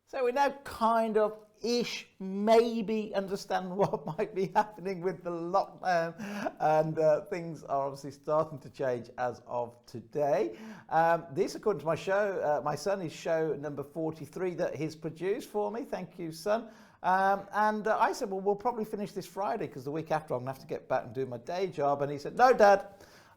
So we now kind of ish maybe understand what might be happening with the lockdown, and things are obviously starting to change as of today. This, according to my show, my son, is show number 43 that he's produced for me. Thank you, son. And I said, well, we'll probably finish this Friday because the week after I'm going to have to get back and do my day job. And he said, no, Dad,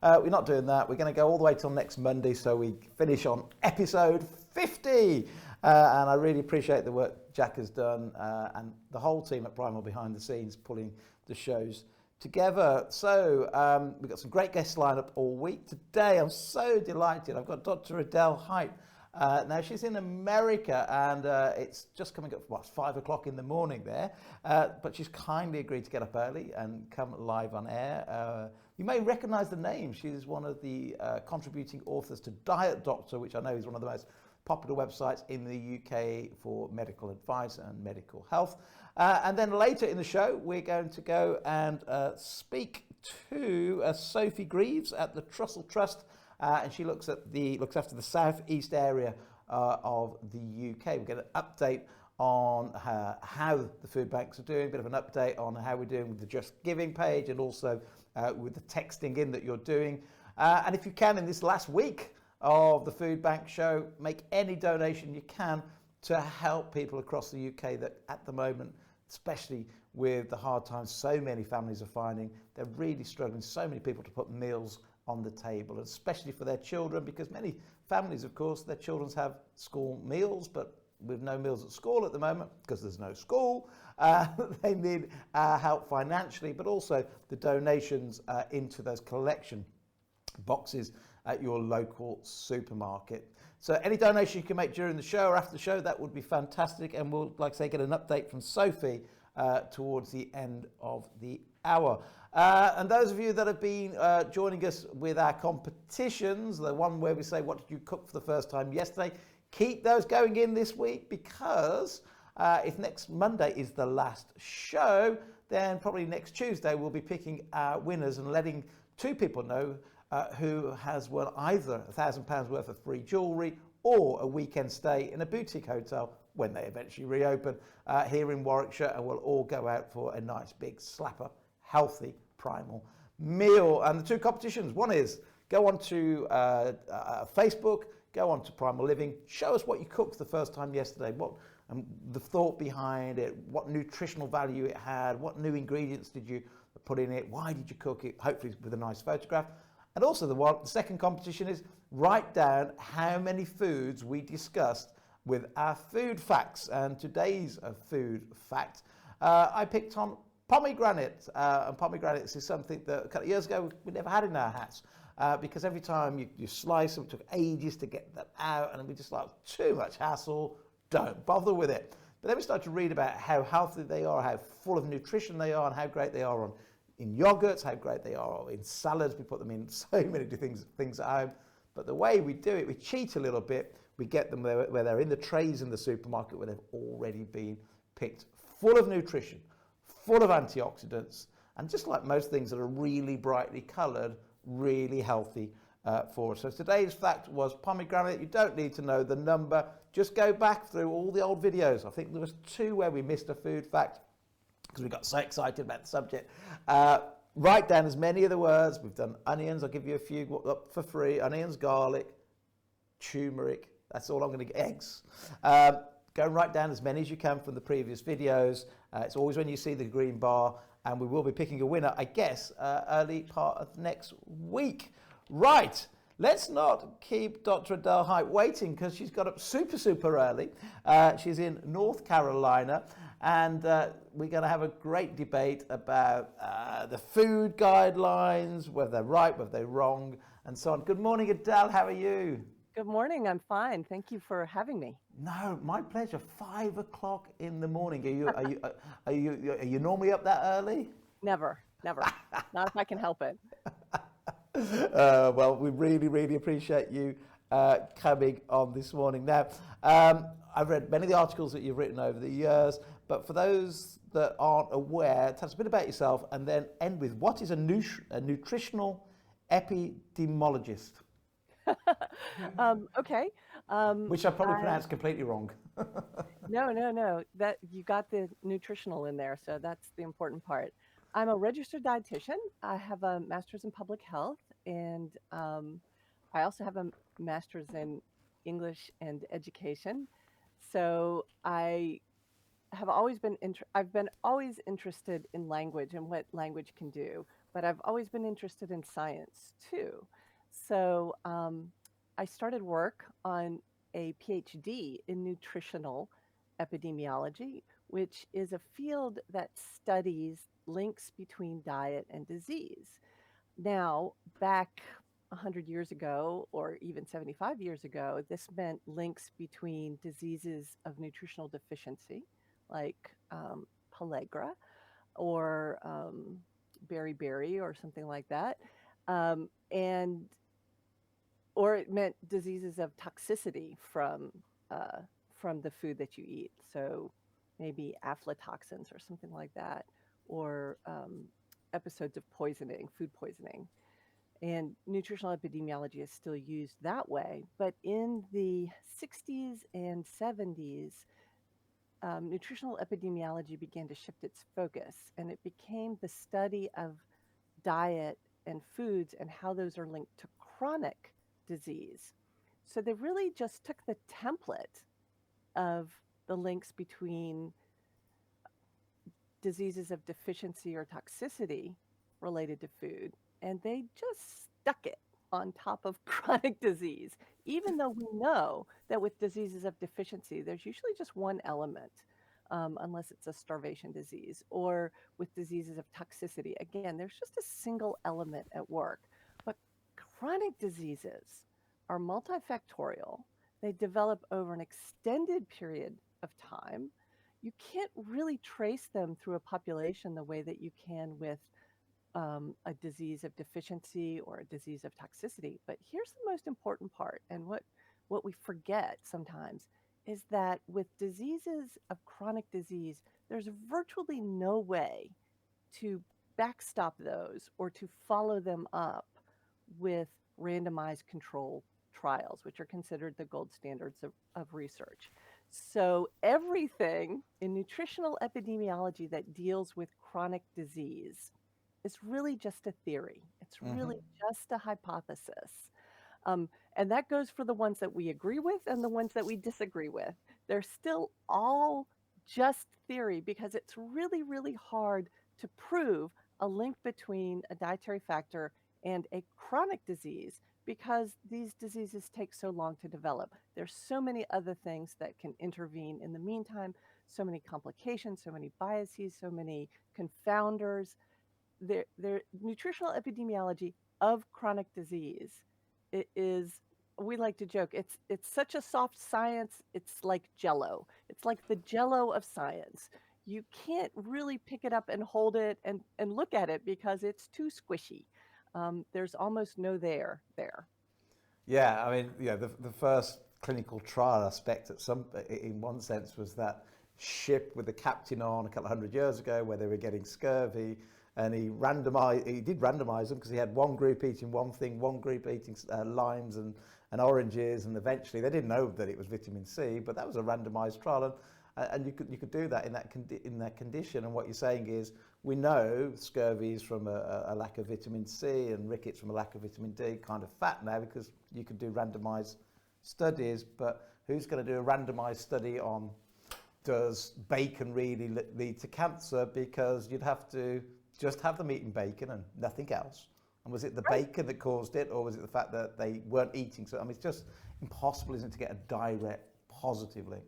we're not doing that. We're going to go all the way till next Monday, so we finish on episode 50. And I really appreciate the work Jack has done and the whole team at Primal behind the scenes pulling the shows together. So we've got some great guests lined up all week. Today I'm so delighted. I've got Dr Adele Hite. Now she's in America, and it's just coming up for 5 o'clock in the morning there, but she's kindly agreed to get up early and come live on air. You may recognize the name. She's one of the contributing authors to Diet Doctor, which I know is one of the most popular websites in the UK for medical advice and medical health. And then later in the show, we're going to go and speak to Sophie Greaves at the Trussell Trust, and she looks after the southeast area of the UK. We'll get an update on how the food banks are doing, a bit of an update on how we're doing with the Just Giving page, and also with the texting in that you're doing. And if you can, in this last week of the Food Bank show, make any donation you can to help people across the UK that at the moment, especially with the hard times so many families are finding, they're really struggling, so many people to put meals on the table, especially for their children, because many families, of course, their children have school meals, but with no meals at school at the moment because there's no school, they need help financially, but also the donations into those collection boxes at your local supermarket. So any donation you can make during the show or after the show, that would be fantastic. And we'll, like I say, get an update from Sophie towards the end of the hour. And those of you that have been joining us with our competitions, the one where we say, what did you cook for the first time yesterday? Keep those going in this week, because if next Monday is the last show, then probably next Tuesday we'll be picking our winners and letting two people know who has won either £1,000 worth of free jewellery or a weekend stay in a boutique hotel when they eventually reopen here in Warwickshire, and we'll all go out for a nice big slapper, healthy Primal meal. And the two competitions, one is go on to Facebook, go on to Primal Living, show us what you cooked the first time yesterday, what the thought behind it, what nutritional value it had, what new ingredients did you put in it, why did you cook it, hopefully with a nice photograph. And also the second competition is write down how many foods we discussed with our food facts. And today's food fact, I picked on pomegranate. And pomegranates is something that a couple of years ago we never had in our hats. Because every time you slice them, it took ages to get them out, and we just like, too much hassle, don't bother with it. But then we started to read about how healthy they are, how full of nutrition they are, and how great they are in yogurts, how great they are in salads. We put them in so many things at home. But the way we do it, we cheat a little bit. We get them where they're in the trays in the supermarket, where they've already been picked, full of nutrition, full of antioxidants, and just like most things that are really brightly coloured, really healthy for us. So today's fact was pomegranate. You don't need to know the number. Just go back through all the old videos. I think there was 2 where we missed a food fact because we got so excited about the subject. Write down as many of the words. We've done onions. I'll give you a few up for free. Onions, garlic, turmeric. That's all I'm going to get. Eggs. Go and write down as many as you can from the previous videos. It's always when you see the green bar, and we will be picking a winner, I guess, early part of next week. Right. Let's not keep Dr. Adele Hite waiting, because she's got up super early. She's in North Carolina, and we're going to have a great debate about the food guidelines, whether they're right, whether they're wrong, and so on. Good morning, Adele. How are you? Good morning. I'm fine. Thank you for having me. No, my pleasure. 5 o'clock in the morning. Are you normally up that early? Never. Not if I can help it. Well, we really appreciate you coming on this morning. Now, I've read many of the articles that you've written over the years, but for those that aren't aware, tell us a bit about yourself, and then end with, what is a nutritional epidemiologist? Okay. Which I probably pronounced completely wrong. No, no, no. That you got the nutritional in there, so that's the important part. I'm a registered dietitian. I have a master's in public health, and I also have a master's in English and education. So I've been always interested in language and what language can do, but I've always been interested in science too. So I started work on a PhD in nutritional epidemiology, which is a field that studies links between diet and disease. Now, back 100 years ago, or even 75 years ago, this meant links between diseases of nutritional deficiency, like pellagra or beriberi or something like that, and or it meant diseases of toxicity uh, from the food that you eat. So maybe aflatoxins or something like that, or episodes of poisoning, food poisoning. And nutritional epidemiology is still used that way. But in the 60s and 70s, nutritional epidemiology began to shift its focus, and it became the study of diet and foods and how those are linked to chronic disease. So they really just took the template of the links between diseases of deficiency or toxicity related to food, and they just stuck it on top of chronic disease, even though we know that with diseases of deficiency, there's usually just one element, unless it's a starvation disease, or with diseases of toxicity. Again, there's just a single element at work. But chronic diseases are multifactorial, they develop over an extended period of time. You can't really trace them through a population the way that you can with a disease of deficiency or a disease of toxicity. But here's the most important part, and what we forget sometimes is that with diseases of chronic disease, there's virtually no way to backstop those or to follow them up with randomized control trials, which are considered the gold standards of research. So, everything in nutritional epidemiology that deals with chronic disease is really just a theory. It's Hmm. really just a hypothesis. Um, and that goes for the ones that we agree with and the ones that we disagree with. They're still all just theory because it's really, really hard to prove a link between a dietary factor and a chronic disease because these diseases take so long to develop. There's so many other things that can intervene in the meantime, so many complications, so many biases, so many confounders. Their nutritional epidemiology of chronic disease is, we like to joke, it's such a soft science, it's like jello. It's like the jello of science. You can't really pick it up and hold it and look at it because it's too squishy. There's almost no there. Yeah, I mean, yeah, the first clinical trial aspect in one sense was that ship with the captain on a couple of hundred years ago where they were getting scurvy, and he did randomize them because he had one group eating one thing, one group eating limes and oranges, and eventually they didn't know that it was vitamin C, but that was a randomized trial, and you could do that in that condition. And what you're saying is, we know scurvy is from a lack of vitamin C and rickets from a lack of vitamin D kind of fat now, because you could do randomized studies. But who's going to do a randomized study on, does bacon really lead to cancer? Because you'd have to just have them eating bacon and nothing else. And was it the Right. bacon that caused it, or was it the fact that they weren't eating? So I mean, it's just impossible, isn't it, to get a direct positive link?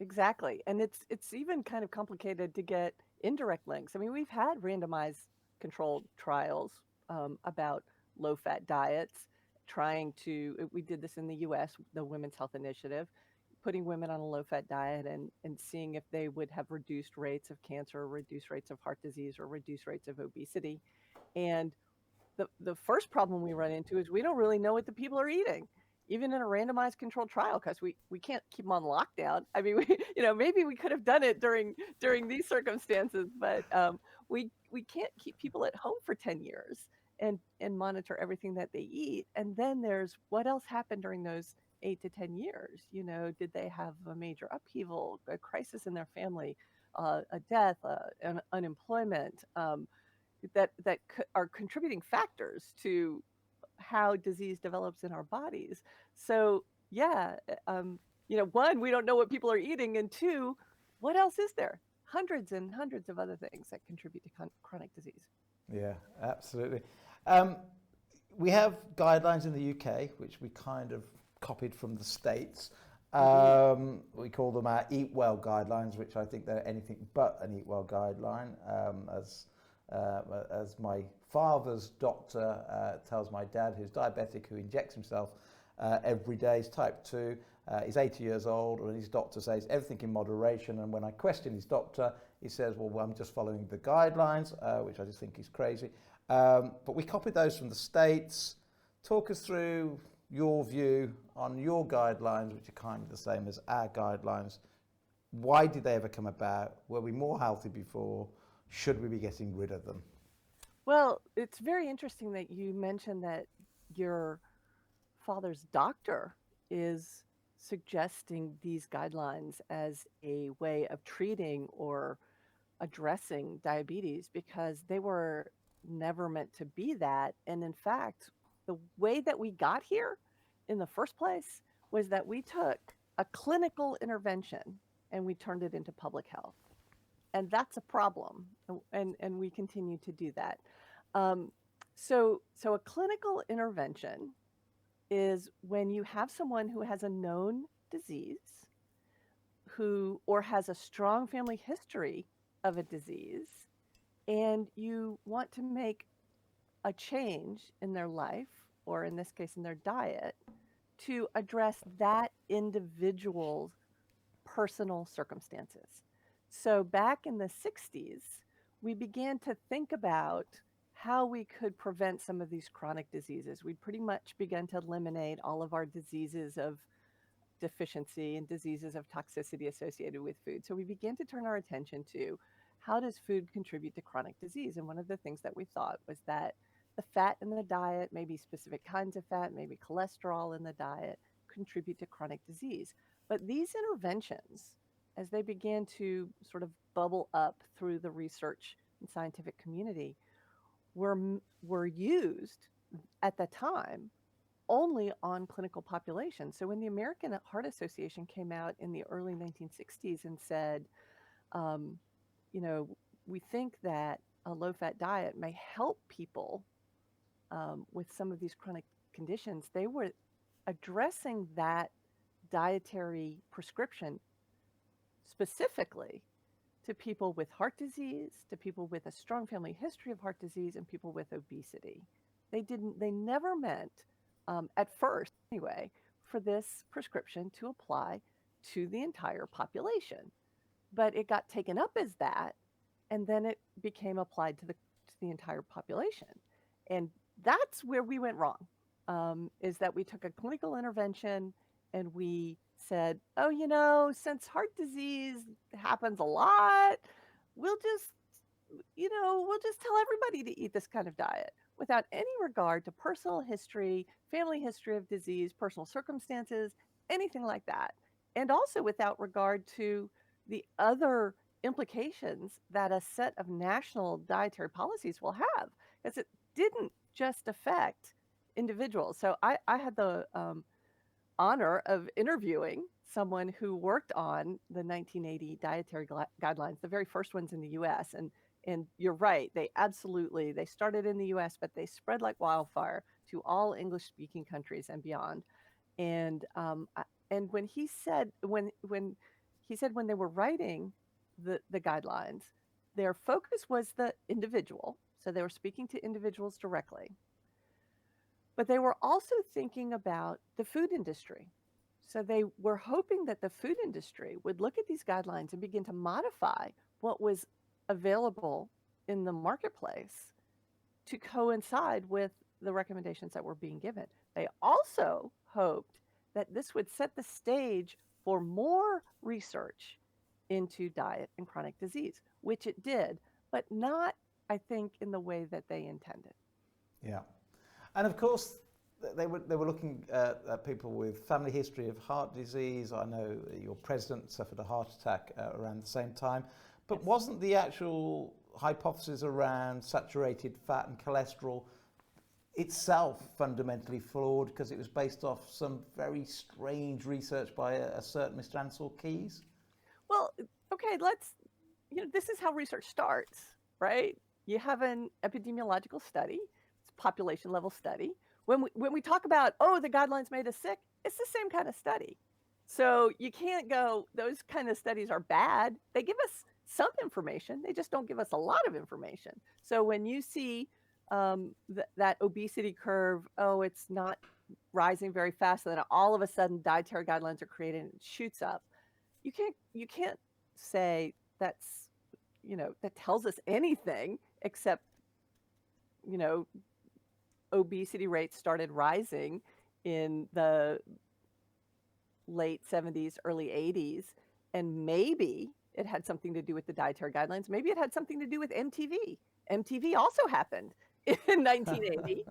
Exactly. And it's even kind of complicated to get indirect links. I mean, we've had randomized controlled trials about low fat diets, we did this in the US, the Women's Health Initiative, putting women on a low fat diet and seeing if they would have reduced rates of cancer, or reduced rates of heart disease, or reduced rates of obesity. And the first problem we run into is we don't really know what the people are eating, even in a randomized controlled trial, because we can't keep them on lockdown. I mean, maybe we could have done it during these circumstances, but we can't keep people at home for 10 years and monitor everything that they eat. And then there's what else happened during those 8 to 10 years. You know, did they have a major upheaval, a crisis in their family, a death, an unemployment, that are contributing factors to how disease develops in our bodies. So yeah, one, we don't know what people are eating, and two, what else is there? Hundreds and hundreds of other things that contribute to chronic disease. Yeah, absolutely. We have guidelines in the UK, which we kind of copied from the States. We call them our Eat Well guidelines, which I think they're anything but an Eat Well guideline. As my father's doctor tells my dad, who's diabetic, who injects himself every day, he's type 2, he's 80 years old, and his doctor says everything in moderation. And when I question his doctor, he says, well, I'm just following the guidelines, which I just think is crazy. But we copied those from the States. Talk us through your view on your guidelines, which are kind of the same as our guidelines. Why did they ever come about? Were we more healthy before? Should we be getting rid of them? Well, it's very interesting that you mentioned that your father's doctor is suggesting these guidelines as a way of treating or addressing diabetes, because they were never meant to be that. And in fact, the way that we got here in the first place was that we took a clinical intervention and we turned it into public health. And that's a problem. And we continue to do that. So a clinical intervention is when you have someone who has a known disease, who or has a strong family history of a disease, and you want to make a change in their life, or in this case in their diet, to address that individual's personal circumstances. So back in the 60s, we began to think about how we could prevent some of these chronic diseases. We'd pretty much begun to eliminate all of our diseases of deficiency and diseases of toxicity associated with food. So we began to turn our attention to how does food contribute to chronic disease? And one of the things that we thought was that the fat in the diet, maybe specific kinds of fat, maybe cholesterol in the diet, contribute to chronic disease. But these interventions, as they began to sort of bubble up through the research and scientific community, were used at the time only on clinical populations. So when the American Heart Association came out in the early 1960s and said, we think that a low-fat diet may help people with some of these chronic conditions, they were addressing that dietary prescription specifically to people with heart disease, to people with a strong family history of heart disease, and people with obesity. They never meant, at first anyway, for this prescription to apply to the entire population. But it got taken up as that, and then it became applied to the entire population. And that's where we went wrong, is that we took a clinical intervention and we said, oh, since heart disease happens a lot, we'll just tell everybody to eat this kind of diet without any regard to personal history, family history of disease, personal circumstances, anything like that. And also without regard to the other implications that a set of national dietary policies will have, because it didn't just affect individuals. So I had the honor of interviewing someone who worked on the 1980 dietary guidelines, the very first ones in the US. And you're right, they started in the US, but they spread like wildfire to all English-speaking countries and beyond. And when he said when they were writing the guidelines, their focus was the individual, so they were speaking to individuals directly. But they were also thinking about the food industry. So they were hoping that the food industry would look at these guidelines and begin to modify what was available in the marketplace to coincide with the recommendations that were being given. They also hoped that this would set the stage for more research into diet and chronic disease, which it did, but not, I think, in the way that they intended. Yeah. And of course, they were looking at people with family history of heart disease. I know your president suffered a heart attack around the same time, but Yes. wasn't the actual hypothesis around saturated fat and cholesterol itself fundamentally flawed because it was based off some very strange research by a certain Mr. Ansel Keys? Well, okay, this is how research starts, right? You have an epidemiological study, it's a population level study. When we talk about, oh, the guidelines made us sick, it's the same kind of study. So you can't go, those kind of studies are bad. They give us some information, they just don't give us a lot of information. So when you see that obesity curve, oh, it's not rising very fast, and then all of a sudden dietary guidelines are created and it shoots up. You can't say that tells us anything except you know obesity rates started rising in the late 70s, early 80s, and maybe it had something to do with the dietary guidelines. Maybe it had something to do with MTV. MTV also happened in 1980.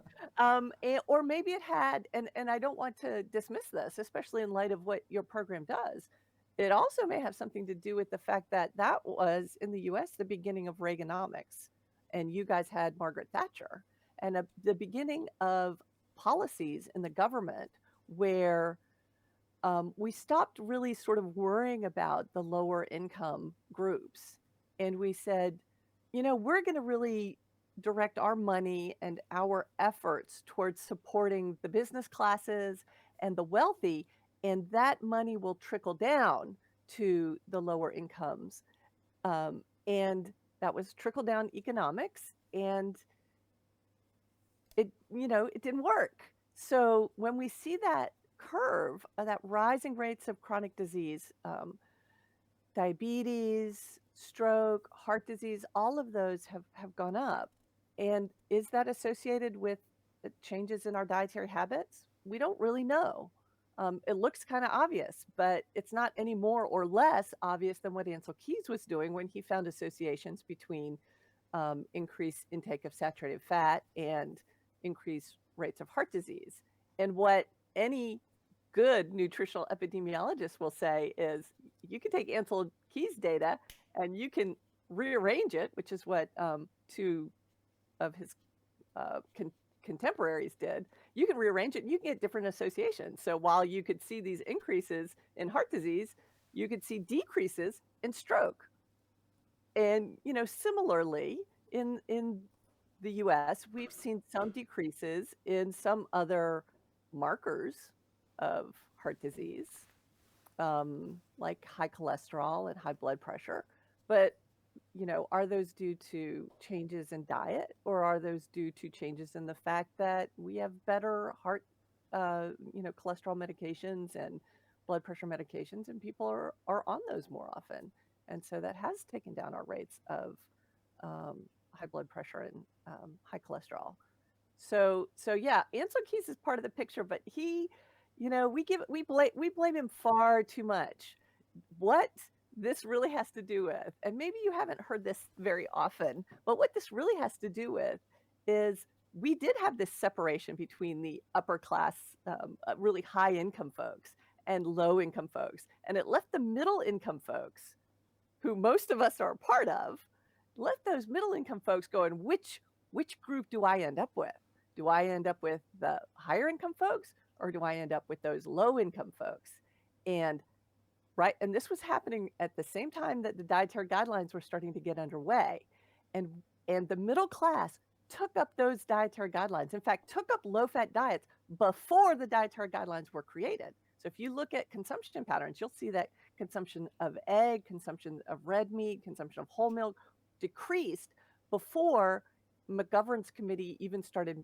Or maybe it had, and I don't want to dismiss this, especially in light of what your program does. It also may have something to do with the fact that that was in the US the beginning of Reaganomics, and you guys had Margaret Thatcher, and the beginning of policies in the government where we stopped really sort of worrying about the lower income groups. And we said, we're going to really direct our money and our efforts towards supporting the business classes and the wealthy, and that money will trickle down to the lower incomes. And that was trickle down economics, and it didn't work. So when we see that curve, that rising rates of chronic disease, diabetes, stroke, heart disease, all of those have gone up. And is that associated with changes in our dietary habits? We don't really know. It looks kind of obvious, but it's not any more or less obvious than what Ansel Keys was doing when he found associations between increased intake of saturated fat and increased rates of heart disease. And what any good nutritional epidemiologist will say is you can take Ansel Keys data and you can rearrange it, which is what two of his contemporaries did. You can rearrange it and you can get different associations. So while you could see these increases in heart disease, you could see decreases in stroke. And similarly, in the US, we've seen some decreases in some other markers of heart disease, like high cholesterol and high blood pressure. But are those due to changes in diet, or are those due to changes in the fact that we have better heart, cholesterol medications and blood pressure medications, and people are on those more often? And so that has taken down our rates of high blood pressure and high cholesterol. So yeah, Ansel Keys is part of the picture, but he, we blame him far too much. What this really has to do with, and maybe you haven't heard this very often, but what this really has to do with is we did have this separation between the upper class, really high income folks and low income folks, and it left the middle income folks, who most of us are a part of, left those middle income folks going, which group do I end up with? Do I end up with the higher income folks, or do I end up with those low income folks? And right, and this was happening at the same time that the dietary guidelines were starting to get underway. And the middle class took up those dietary guidelines. In fact, took up low-fat diets before the dietary guidelines were created. So if you look at consumption patterns, you'll see that consumption of egg, consumption of red meat, consumption of whole milk decreased before McGovern's committee even started,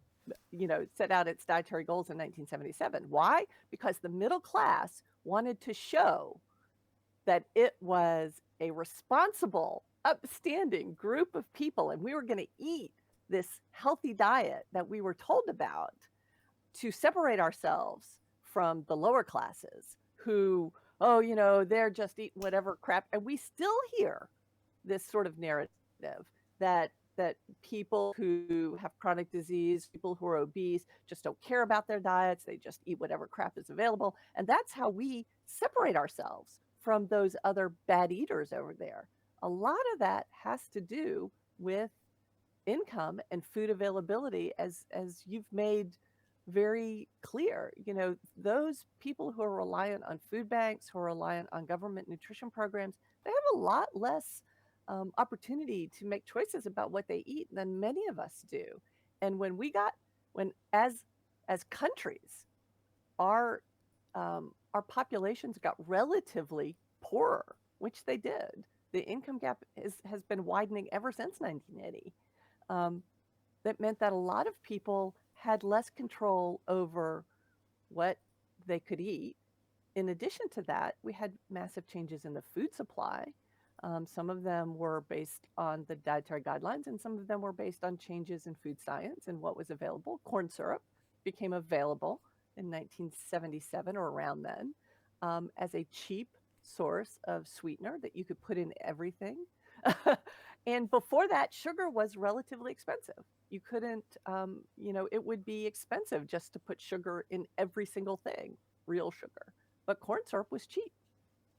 set out its dietary goals in 1977. Why? Because the middle class wanted to show that it was a responsible, upstanding group of people, and we were going to eat this healthy diet that we were told about to separate ourselves from the lower classes who, they're just eating whatever crap. And we still hear this sort of narrative that that people who have chronic disease, people who are obese, just don't care about their diets. They just eat whatever crap is available. And that's how we separate ourselves from those other bad eaters over there. A lot of that has to do with income and food availability, as you've made very clear. Those people who are reliant on food banks, who are reliant on government nutrition programs, they have a lot less opportunity to make choices about what they eat than many of us do. And when as countries, our populations got relatively poorer, which they did. The income gap has been widening ever since 1980. Um, that meant that a lot of people had less control over what they could eat. In addition to that, we had massive changes in the food supply. Some of them were based on the dietary guidelines, and some of them were based on changes in food science and what was available. Corn syrup became available in 1977 or around then as a cheap source of sweetener that you could put in everything. And before that, sugar was relatively expensive. You couldn't, it would be expensive just to put sugar in every single thing, real sugar. But corn syrup was cheap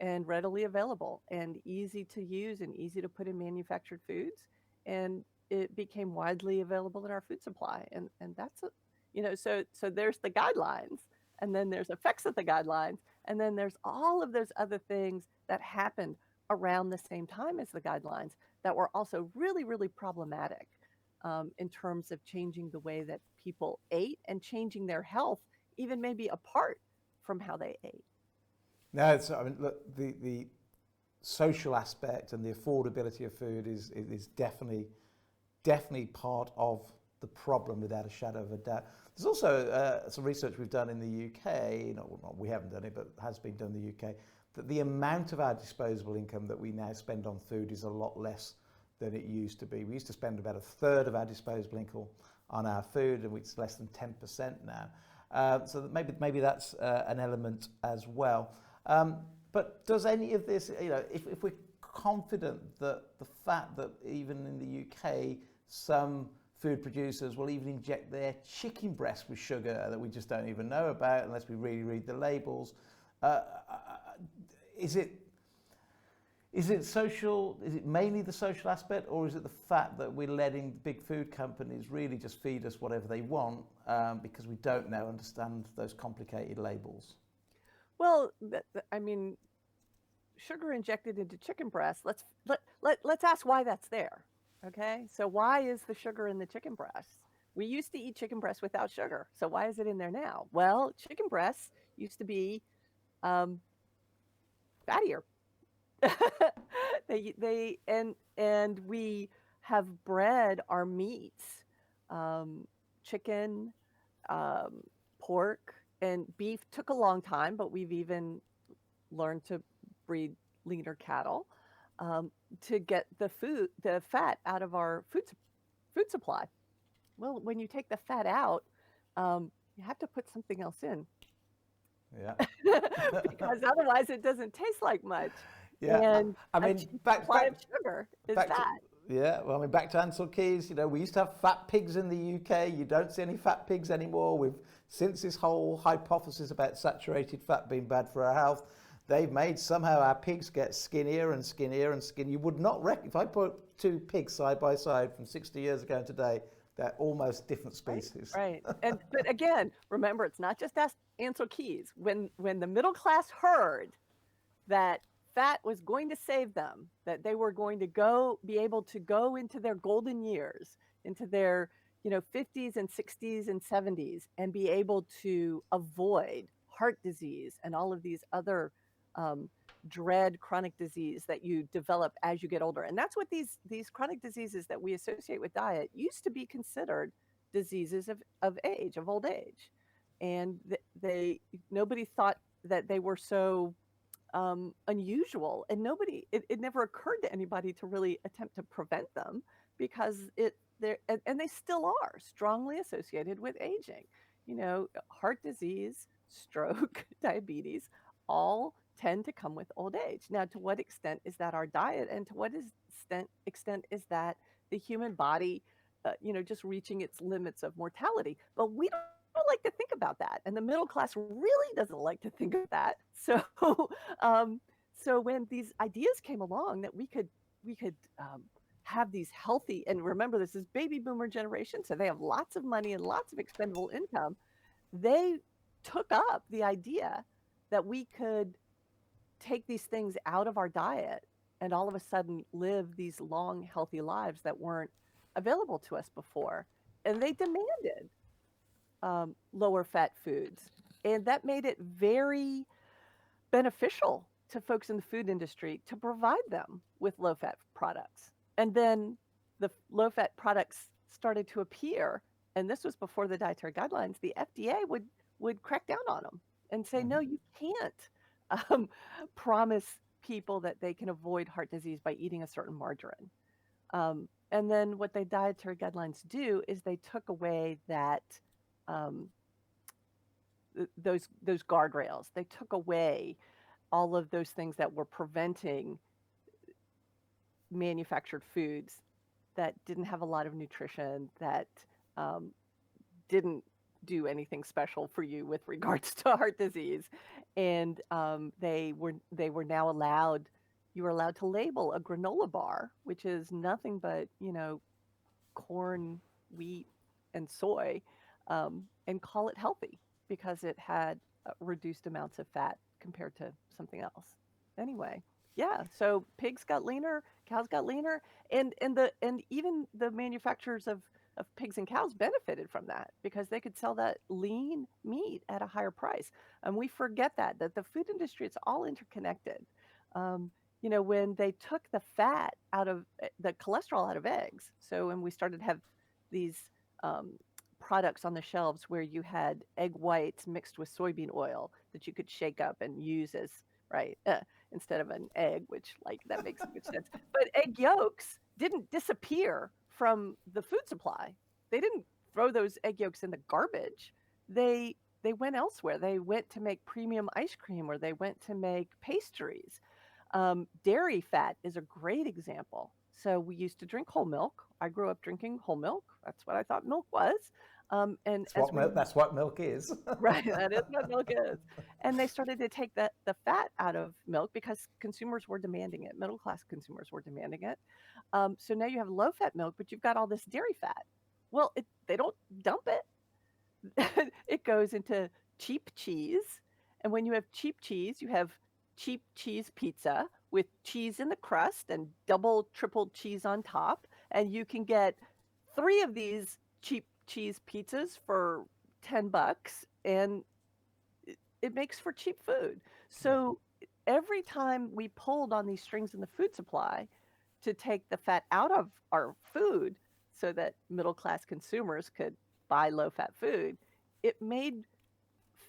and readily available and easy to use and easy to put in manufactured foods. And it became widely available in our food supply. And that's, so there's the guidelines, and then there's effects of the guidelines, and then there's all of those other things that happened around the same time as the guidelines that were also really, really problematic in terms of changing the way that people ate and changing their health, even maybe apart from how they ate. No, I mean, look, the social aspect and the affordability of food is definitely part of the problem, without a shadow of a doubt. There's also some research we've done in the UK, we haven't done it, but has been done in the UK, that the amount of our disposable income that we now spend on food is a lot less than it used to be. We used to spend about a third of our disposable income on our food, and it's less than 10% now. So that maybe that's an element as well. But does any of this, if we're confident that the fact that even in the UK, some food producers will even inject their chicken breast with sugar that we just don't even know about unless we really read the labels, is it social? Is it mainly the social aspect, or is it the fact that we're letting big food companies really just feed us whatever they want because we don't now understand those complicated labels? Well, I mean, sugar injected into chicken breast. Let's ask why that's there. Okay, so why is the sugar in the chicken breast? We used to eat chicken breast without sugar, so why is it in there now? Well, chicken breasts used to be fattier. And we have bred our meats, chicken, pork, and beef took a long time, but we've even learned to breed leaner cattle to get the fat out of our food supply. Well, when you take the fat out, you have to put something else in. Yeah. Because otherwise it doesn't taste like much. Yeah, And I mean, supply of sugar is fat. Yeah, well, I mean, back to Ansel Keys, we used to have fat pigs in the UK. You don't see any fat pigs anymore. Since this whole hypothesis about saturated fat being bad for our health, they've made somehow our pigs get skinnier and skinnier and skinnier. You would not reckon, if I put two pigs side by side from 60 years ago and today, they're almost different species. Right. But again, remember, it's not just Ansel Keys. When the middle class heard that fat was going to save them, that they were going to be able to go into their golden years, into their 50s and 60s and 70s, and be able to avoid heart disease and all of these other dread chronic disease that you develop as you get older. And that's what these chronic diseases that we associate with diet used to be considered diseases of old age. And nobody thought that they were so unusual, and it never occurred to anybody to really attempt to prevent them, because they still are strongly associated with aging. Heart disease, stroke, diabetes, all tend to come with old age. Now, to what extent is that our diet, and to what extent is that the human body, just reaching its limits of mortality. But we don't like to think about that, and the middle class really doesn't like to think of that. So, um, so when these ideas came along that we could have these healthy, and remember, this is baby boomer generation, so they have lots of money and lots of expendable income. They took up the idea that we could take these things out of our diet and all of a sudden live these long, healthy lives that weren't available to us before. And they demanded lower fat foods. And that made it very beneficial to folks in the food industry to provide them with low fat products. And then the low fat products started to appear. And this was before the dietary guidelines. The FDA would crack down on them and say, no, you can't um, promise people that they can avoid heart disease by eating a certain margarine. And then what the dietary guidelines do is they took away that um, those guardrails. They took away all of those things that were preventing manufactured foods that didn't have a lot of nutrition, that um, didn't do anything special for you with regards to heart disease, and they were now allowed. You were allowed to label a granola bar, which is nothing but corn, wheat, and soy, and call it healthy because it had reduced amounts of fat compared to something else. Anyway, yeah. So pigs got leaner, cows got leaner, and even the manufacturers of pigs and cows benefited from that because they could sell that lean meat at a higher price. And we forget that the food industry, it's all interconnected. When they took the fat out of the cholesterol out of eggs, so when we started to have these um, products on the shelves where you had egg whites mixed with soybean oil that you could shake up and use as right instead of an egg, which like that makes good sense. But egg yolks didn't disappear from the food supply. They didn't throw those egg yolks in the garbage. They went elsewhere. They went to make premium ice cream, or they went to make pastries. Dairy fat is a great example. So we used to drink whole milk. I grew up drinking whole milk. That's what I thought milk was. And That's what milk is. right, that is what milk is. And they started to take the fat out of milk because consumers were demanding it. Middle class consumers were demanding it. So now you have low fat milk, but you've got all this dairy fat. Well, they don't dump it. It goes into cheap cheese. And when you have cheap cheese, you have cheap cheese pizza with cheese in the crust and double, triple cheese on top. And you can get 3 of these cheap cheese pizzas for $10, and it makes for cheap food. So every time we pulled on these strings in the food supply to take the fat out of our food so that middle class consumers could buy low fat food, it made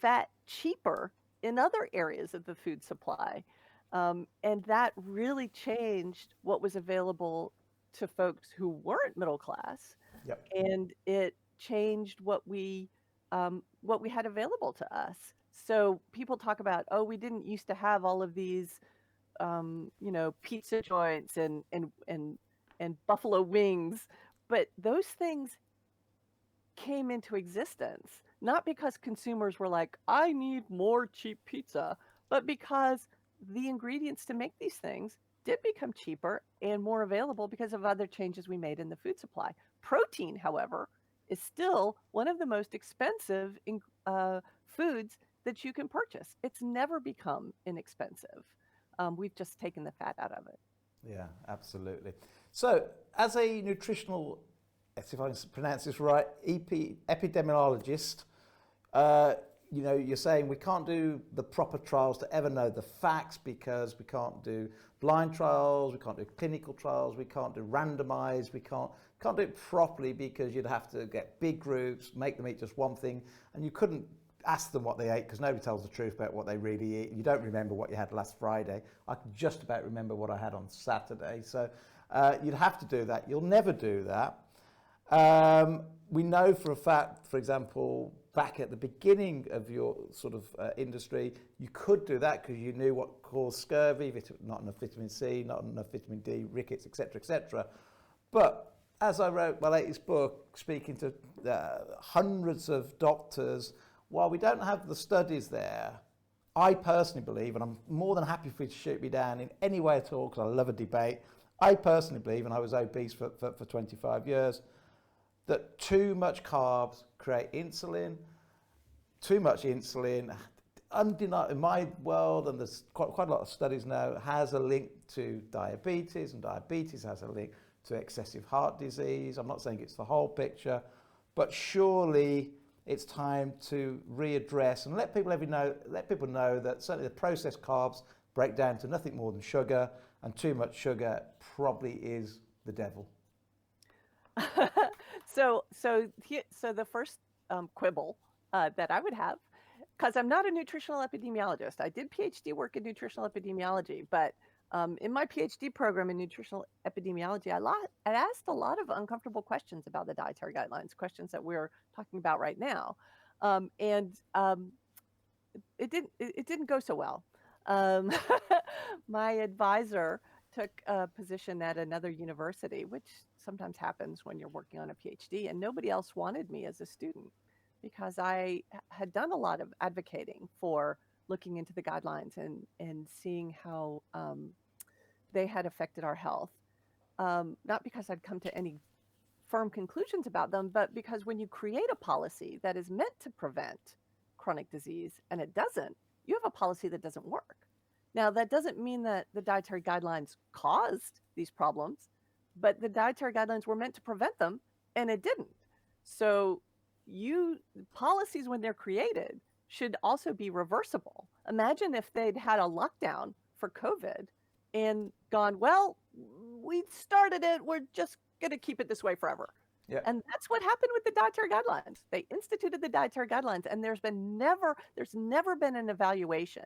fat cheaper in other areas of the food supply. And that really changed what was available to folks who weren't middle class. Yep. And it changed what we had available to us. So people talk about, oh, we didn't used to have all of these, pizza joints and buffalo wings, but those things came into existence not because consumers were like, I need more cheap pizza, but because the ingredients to make these things did become cheaper and more available because of other changes we made in the food supply. Protein, however, is still one of the most expensive foods that you can purchase. It's never become inexpensive. We've just taken the fat out of it. Yeah, absolutely. So, as a nutritional, if I can pronounce this right, epidemiologist, you're saying we can't do the proper trials to ever know the facts because we can't do blind trials, we can't do clinical trials, we can't do randomized, we can't do it properly because you'd have to get big groups, make them eat just one thing, and you couldn't ask them what they ate because nobody tells the truth about what they really eat. You don't remember what you had last Friday. I can just about remember what I had on Saturday. So you'd have to do that. You'll never do that. We know for a fact, for example, back at the beginning of your sort of industry, you could do that because you knew what caused scurvy, not enough vitamin C, not enough vitamin D, rickets, etc., etc. But as I wrote my latest book, speaking to hundreds of doctors, while we don't have the studies there, I personally believe, and I'm more than happy for you to shoot me down in any way at all, because I love a debate. I personally believe, and I was obese for 25 years, that too much carbs create insulin. Too much insulin, undeniable in my world, and there's quite a lot of studies now, has a link to diabetes, and diabetes has a link to excessive heart disease. I'm not saying it's the whole picture, but surely it's time to readdress and let people know that certainly the processed carbs break down to nothing more than sugar, and too much sugar probably is the devil. So the first quibble that I would have, because I'm not a nutritional epidemiologist. I did PhD work in nutritional epidemiology, but in my PhD program in nutritional epidemiology, I asked a lot of uncomfortable questions about the dietary guidelines, questions that we're talking about right now, and it didn't go so well. Um, my advisor took a position at another university, which sometimes happens when you're working on a PhD, and nobody else wanted me as a student because I had done a lot of advocating for looking into the guidelines and seeing how they had affected our health. Not because I'd come to any firm conclusions about them, but because when you create a policy that is meant to prevent chronic disease and it doesn't, you have a policy that doesn't work. Now, that doesn't mean that the dietary guidelines caused these problems, but the dietary guidelines were meant to prevent them, and it didn't. So policies, when they're created, should also be reversible. Imagine if they'd had a lockdown for COVID and gone, well, we started it, we're just going to keep it this way forever. Yeah. And that's what happened with the dietary guidelines. They instituted the dietary guidelines, and there's never been an evaluation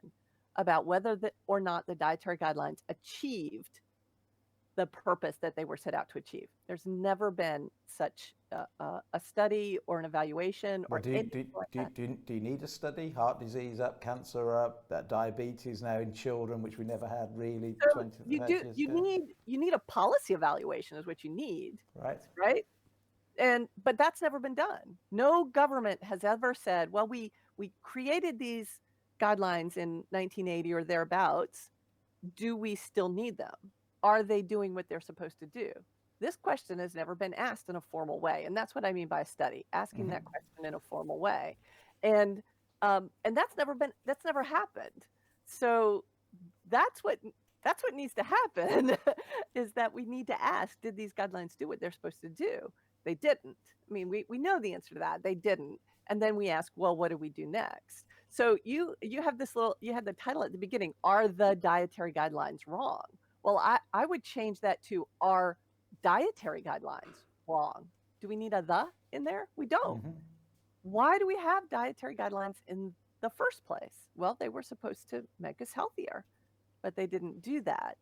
about whether or not the dietary guidelines achieved the purpose that they were set out to achieve. There's never been such a study or an evaluation or anything like that. Do you need a study? Heart disease up, cancer up, diabetes now in children, which we never had really So 20 years ago. You need a policy evaluation is what you need. Right. But that's never been done. No government has ever said, well, we created these guidelines in 1980 or thereabouts. Do we still need them? Are they doing what they're supposed to do? This question has never been asked in a formal way, and that's what I mean by a study, asking that question in a formal way, and that's never happened. So that's what needs to happen is that we need to ask, did these guidelines do what they're supposed to do? They didn't. I mean, we know the answer to that. They didn't. And then we ask, well, what do we do next? So you had the title at the beginning, are the dietary guidelines wrong? Well, I would change that to, are dietary guidelines wrong? Do we need a "the" in there? We don't. Why do we have dietary guidelines in the first place? Well, they were supposed to make us healthier, but they didn't do that.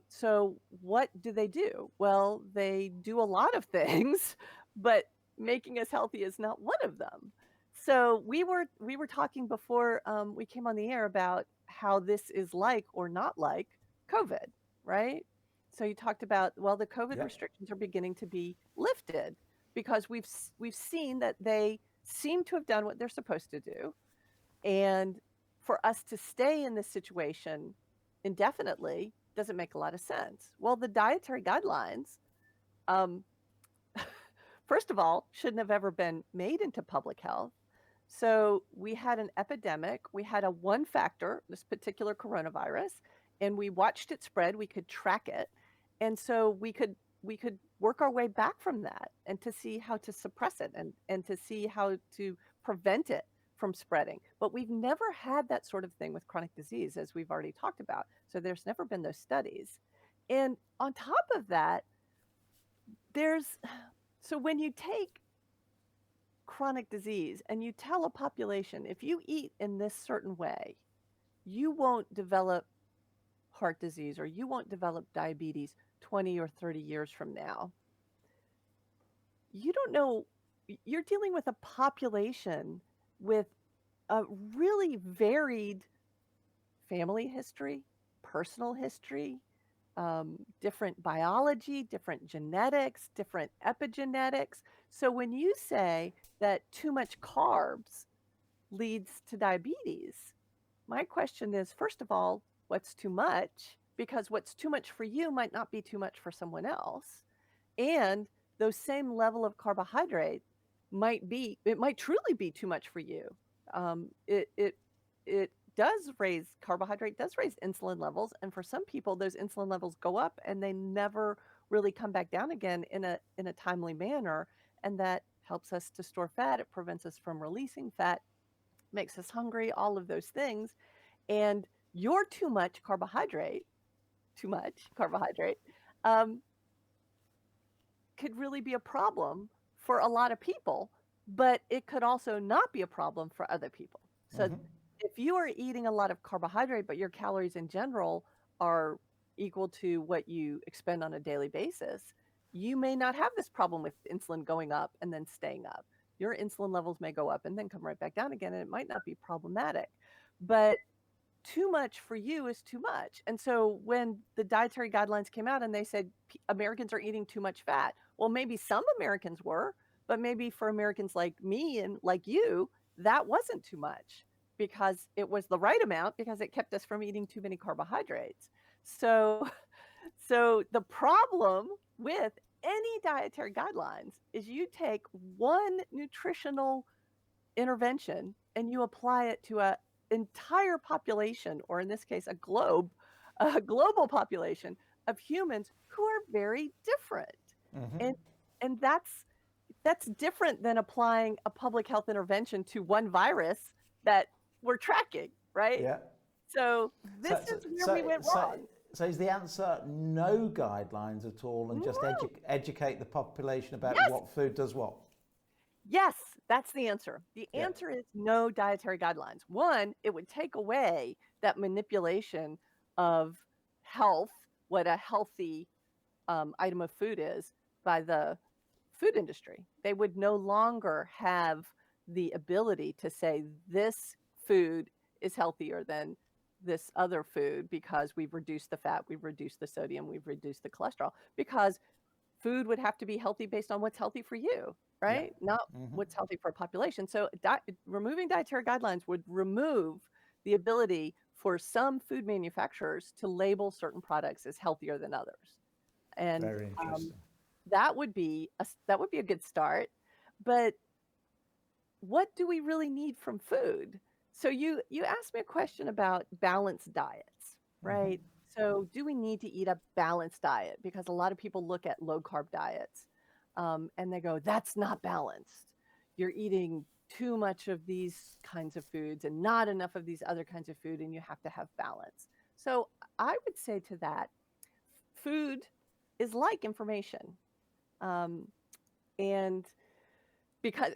So what do? Well, they do a lot of things, but making us healthy is not one of them. So we were talking before we came on the air about how this is like or not like COVID, right? So you talked about, well, the COVID restrictions are beginning to be lifted because we've seen that they seem to have done what they're supposed to do. And for us to stay in this situation indefinitely doesn't make a lot of sense. Well, the dietary guidelines, first of all, shouldn't have ever been made into public health. So we had an epidemic. We had a one factor, this particular coronavirus, and we watched it spread. We could track it. And so we could work our way back from that and to see how to suppress it and to see how to prevent it from spreading. But we've never had that sort of thing with chronic disease, as we've already talked about. So there's never been those studies. And on top of that, so when you take chronic disease and you tell a population, if you eat in this certain way, you won't develop heart disease or you won't develop diabetes 20 or 30 years from now. You don't know, you're dealing with a population with a really varied family history, personal history, different biology, different genetics, different epigenetics. So when you say that too much carbs leads to diabetes, my question is, first of all, what's too much? Because what's too much for you might not be too much for someone else. And those same level of carbohydrate it might truly be too much for you. It does raise, carbohydrate does raise insulin levels. And for some people, those insulin levels go up and they never really come back down again in a timely manner. And that helps us to store fat. It prevents us from releasing fat, makes us hungry, all of those things. And your too much carbohydrate, um, could really be a problem for a lot of people, but it could also not be a problem for other people. So if you are eating a lot of carbohydrate, but your calories in general are equal to what you expend on a daily basis, you may not have this problem with insulin going up and then staying up. Your insulin levels may go up and then come right back down again, and it might not be problematic. But too much for you is too much. And so when the dietary guidelines came out and they said Americans are eating too much fat, well, maybe some Americans were, but maybe for Americans like me and like you, that wasn't too much because it was the right amount because it kept us from eating too many carbohydrates. So, so the problem with any dietary guidelines is you take one nutritional intervention and you apply it to a entire population, or in this case, a global population of humans who are very different. And and that's different than applying a public health intervention to one virus that we're tracking, right? Yeah. So this So, is where we went wrong. so is the answer no guidelines at all and just No. educate the population about Yes. what food does what? Yes, that's the answer. The Yeah. answer is no dietary guidelines. One, it would take away that manipulation of health, what a healthy item of food is, by the food industry. They would no longer have the ability to say this food is healthier than this other food because we've reduced the fat, we've reduced the sodium, we've reduced the cholesterol, because food would have to be healthy based on what's healthy for you, Yeah. right? Not what's healthy for a population. So removing dietary guidelines would remove the ability for some food manufacturers to label certain products as healthier than others. And Very interesting. that would be a good start. But what do we really need from food? So you asked me a question about balanced diets, right? So do we need to eat a balanced diet? Because a lot of people look at low carb diets and they go, that's not balanced. You're eating too much of these kinds of foods and not enough of these other kinds of food, and you have to have balance. So I would say to that, food is like information. Um, and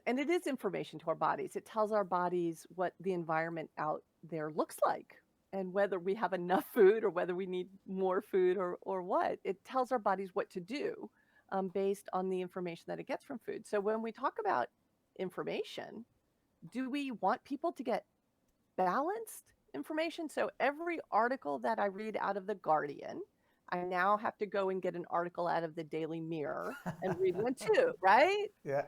and it is information to our bodies. It tells our bodies what the environment out there looks like and whether we have enough food or whether we need more food or what. It tells our bodies what to do based on the information that it gets from food. So when we talk about information, do we want people to get balanced information? So every article that I read out of The Guardian, I now have to go and get an article out of the Daily Mirror and read one too, right? Yeah.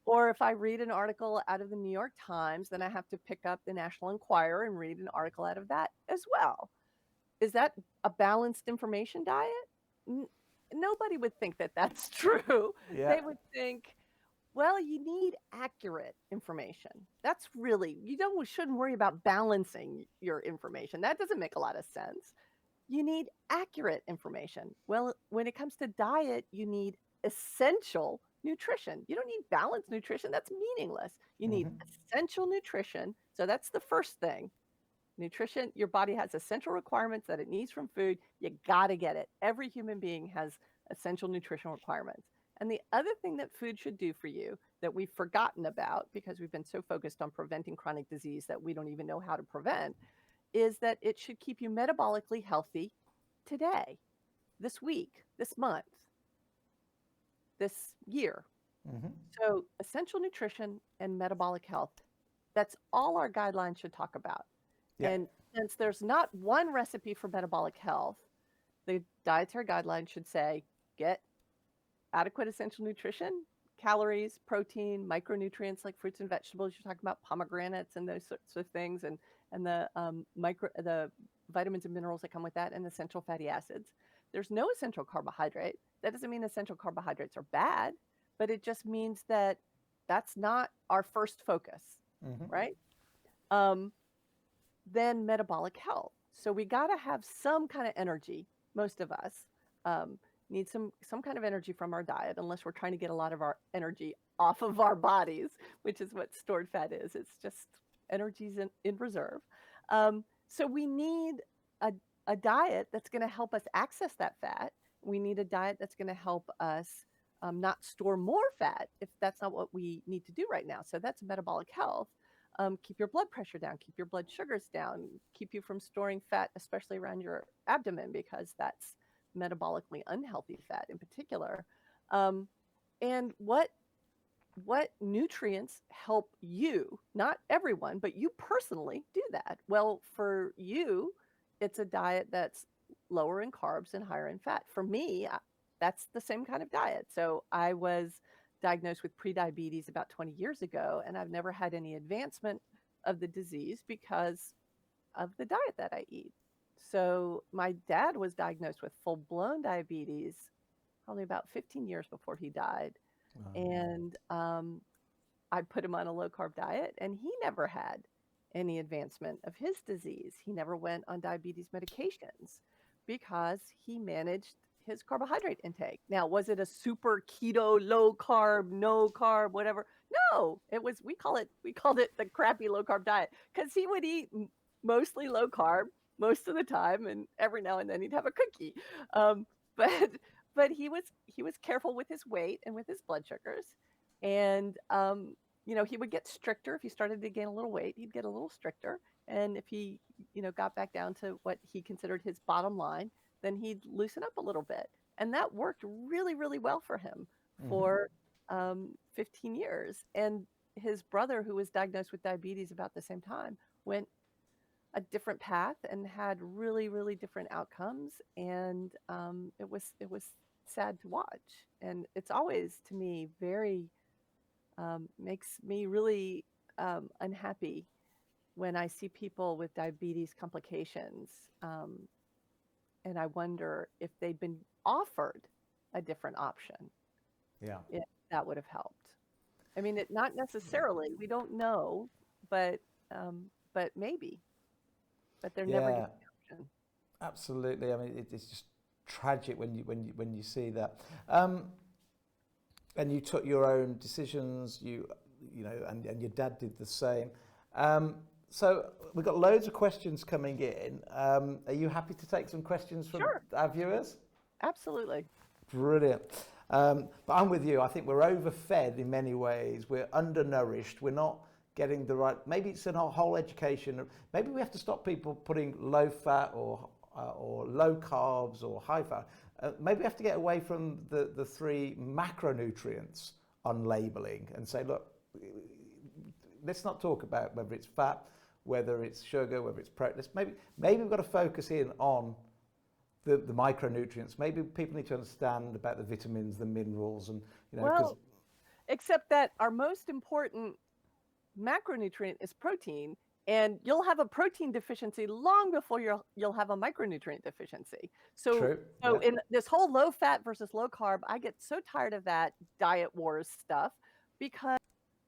Or if I read an article out of the New York Times, then I have to pick up the National Enquirer and read an article out of that as well. Is that a balanced information diet? Nobody would think that that's true. Yeah. They would think, well, you need accurate information. That's really, shouldn't worry about balancing your information. That doesn't make a lot of sense. You need accurate information. Well, when it comes to diet, you need essential nutrition. You don't need balanced nutrition. That's meaningless. You need essential nutrition. So that's the first thing. Nutrition, your body has essential requirements that it needs from food. You got to get it. Every human being has essential nutritional requirements. And the other thing that food should do for you that we've forgotten about because we've been so focused on preventing chronic disease that we don't even know how to prevent is that it should keep you metabolically healthy today, this week, this month, this year. So essential nutrition and metabolic health, that's all our guidelines should talk about. Yeah. And since there's not one recipe for metabolic health, the dietary guidelines should say, get adequate essential nutrition, calories, protein, micronutrients like fruits and vegetables. You're talking about pomegranates and those sorts of things, and the vitamins and minerals that come with that, and essential fatty acids. There's no essential carbohydrate. That doesn't mean essential carbohydrates are bad, but it just means that that's not our first focus, right? Then metabolic health. So we got to have some kind of energy. Most of us need some kind of energy from our diet, unless we're trying to get a lot of our energy off of our bodies, which is what stored fat is. It's just energies in reserve. So we need a diet that's going to help us access that fat. We need a diet that's going to help us not store more fat if that's not what we need to do right now. So that's metabolic health. Keep your blood pressure down, keep your blood sugars down, keep you from storing fat, especially around your abdomen, because that's metabolically unhealthy fat in particular. And what nutrients help you, not everyone, but you personally do that? Well, for you, it's a diet that's lower in carbs and higher in fat. For me, that's the same kind of diet. So I was diagnosed with prediabetes about 20 years ago, and I've never had any advancement of the disease because of the diet that I eat. So my dad was diagnosed with full-blown diabetes probably about 15 years before he died. Wow. And I put him on a low-carb diet, and he never had any advancement of his disease. He never went on diabetes medications because he managed his carbohydrate intake. Now, was it a super keto, low carb, no carb, whatever? No, it was, we called it the crappy low carb diet, because he would eat mostly low carb most of the time, and every now and then he'd have a cookie. But he was careful with his weight and with his blood sugars, and he would get stricter if he started to gain a little weight. He'd get a little stricter, and if he got back down to what he considered his bottom line, then he'd loosen up a little bit. And that worked really, really well for him for 15 years. And his brother, who was diagnosed with diabetes about the same time, went a different path and had really, really different outcomes. And it was sad to watch. And it's always, to me, very makes me really unhappy when I see people with diabetes complications. And I wonder if they'd been offered a different option. Yeah. If that would have helped. I mean, not necessarily. We don't know, but maybe. But they're never given the option. Absolutely. I mean, it's just tragic when you see that. And you took your own decisions. And your dad did the same. So we've got loads of questions coming in. Are you happy to take some questions from our viewers? Absolutely. Brilliant. But I'm with you. I think we're overfed in many ways. We're undernourished. We're not getting the right. Maybe it's in our whole education. Maybe we have to stop people putting low fat or low carbs or high fat. Maybe we have to get away from the three macronutrients on labeling and say, look, let's not talk about whether it's fat, whether it's sugar, whether it's protein. Maybe we've got to focus in on the micronutrients. Maybe people need to understand about the vitamins, the minerals, and Well, except that our most important macronutrient is protein, and you'll have a protein deficiency long before you'll have a micronutrient deficiency. So, True. In this whole low fat versus low carb, I get so tired of that diet wars stuff, because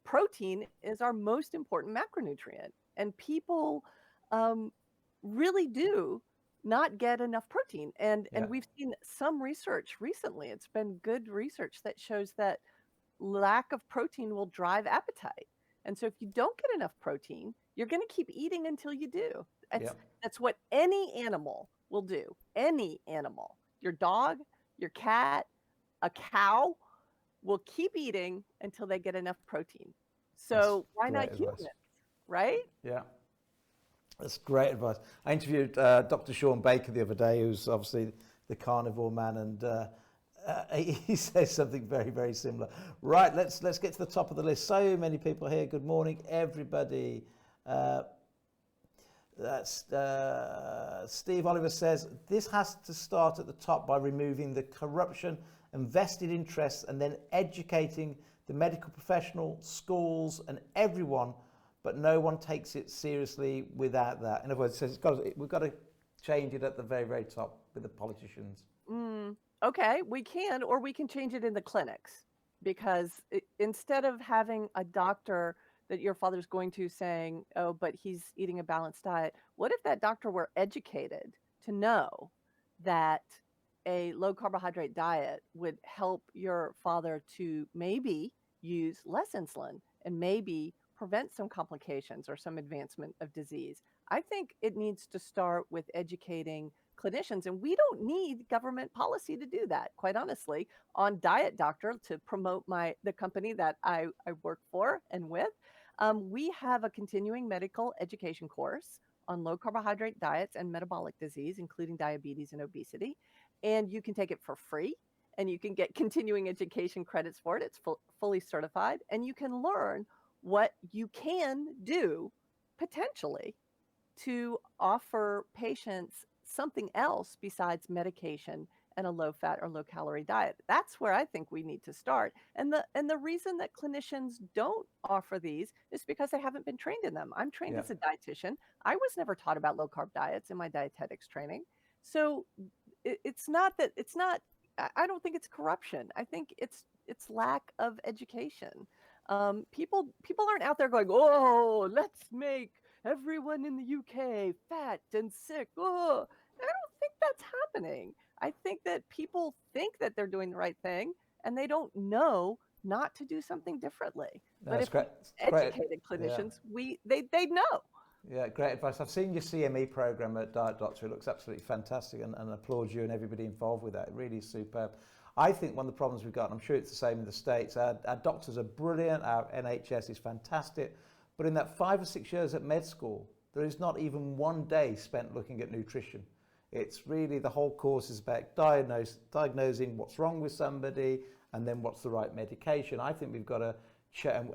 protein is our most important macronutrient, and people really do not get enough protein. And we've seen some research recently. It's been good research that shows that lack of protein will drive appetite. And so if you don't get enough protein, you're going to keep eating until you do. That's what any animal will do. Any animal, your dog, your cat, a cow, will keep eating until they get enough protein. So why not humans, right? Yeah. That's great advice. I interviewed Dr. Sean Baker the other day, who's obviously the carnivore man, and he says something very, very similar. Right, let's get to the top of the list. So many people here. Good morning, everybody. Steve Oliver says, this has to start at the top by removing the corruption and vested interests and then educating the medical professional, schools and everyone, but no one takes it seriously without that. In other words, we've got to change it at the very, very top with the politicians. Okay, we can, or we can change it in the clinics, because instead of having a doctor that your father's going to saying, oh, but he's eating a balanced diet, what if that doctor were educated to know that a low carbohydrate diet would help your father to maybe use less insulin and maybe prevent some complications or some advancement of disease? I think it needs to start with educating clinicians, and we don't need government policy to do that, quite honestly. On Diet Doctor, to promote the company that I work for and with, we have a continuing medical education course on low carbohydrate diets and metabolic disease, including diabetes and obesity. And you can take it for free, and you can get continuing education credits for it. It's fully certified, and you can learn what you can do potentially to offer patients something else besides medication and a low fat or low calorie diet. That's where I think we need to start. And the reason that clinicians don't offer these is because they haven't been trained in them. I'm trained as a dietitian. I was never taught about low carb diets in my dietetics training. So it's not, I don't think it's corruption. I think it's lack of education. People aren't out there going, oh, let's make everyone in the UK fat and sick. Oh, I don't think that's happening. I think that people think that they're doing the right thing, and they don't know not to do something differently. But if we educated clinicians, they'd know. Yeah, great advice. I've seen your CME program at Diet Doctor. It looks absolutely fantastic, and applaud you and everybody involved with that. It really is superb. I think one of the problems we've got, and I'm sure it's the same in the States, our doctors are brilliant, our NHS is fantastic, but in that 5 or 6 years at med school, there is not even one day spent looking at nutrition. It's really, the whole course is about diagnosing what's wrong with somebody and then what's the right medication. I think we've got to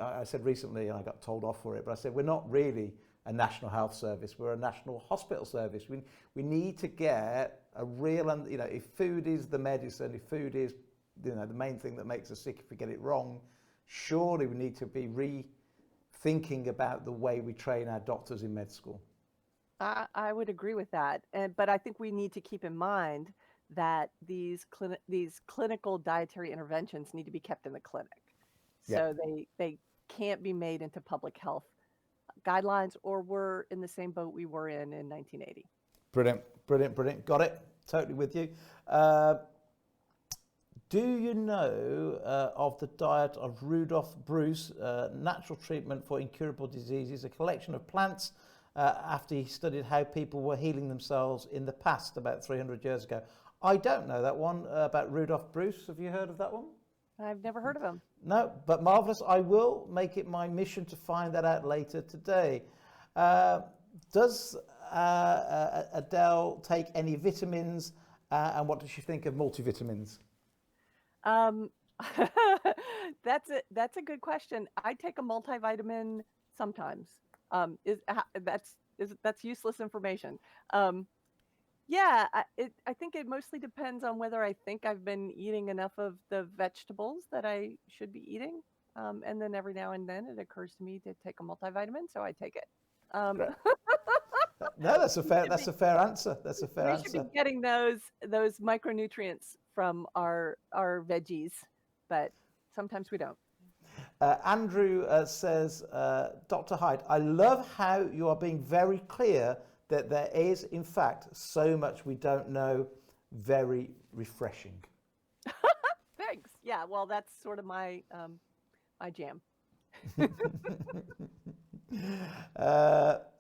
I said recently, and I got told off for it, but I said we're not really a national health service, we're a national hospital service. We need to get a real, if food is the medicine, if food is the main thing that makes us sick if we get it wrong, surely we need to be rethinking about the way we train our doctors in med school. I would agree with that, but I think we need to keep in mind that these clinical dietary interventions need to be kept in the clinic. So they can't be made into public health guidelines, or we're in the same boat we were in 1980. Brilliant. Got it. Totally with you. Do you know of the diet of Rudolf Bruce, Natural Treatment for Incurable Diseases, a collection of plants after he studied how people were healing themselves in the past about 300 years ago? I don't know that one about Rudolf Bruce. Have you heard of that one? I've never heard of him. No, but marvellous. I will make it my mission to find that out later today. Does Adele take any vitamins, and what does she think of multivitamins? That's a good question. I take a multivitamin sometimes. That's useless information. I think it mostly depends on whether I think I've been eating enough of the vegetables that I should be eating. And then every now and then it occurs to me to take a multivitamin, so I take it. No, that's a fair answer. That's a fair answer. We should be getting those micronutrients from our veggies, but sometimes we don't. Andrew says, Dr. Hite, I love how you are being very clear that there is, in fact, so much we don't know. Very refreshing. Thanks. Yeah, well, that's sort of my jam.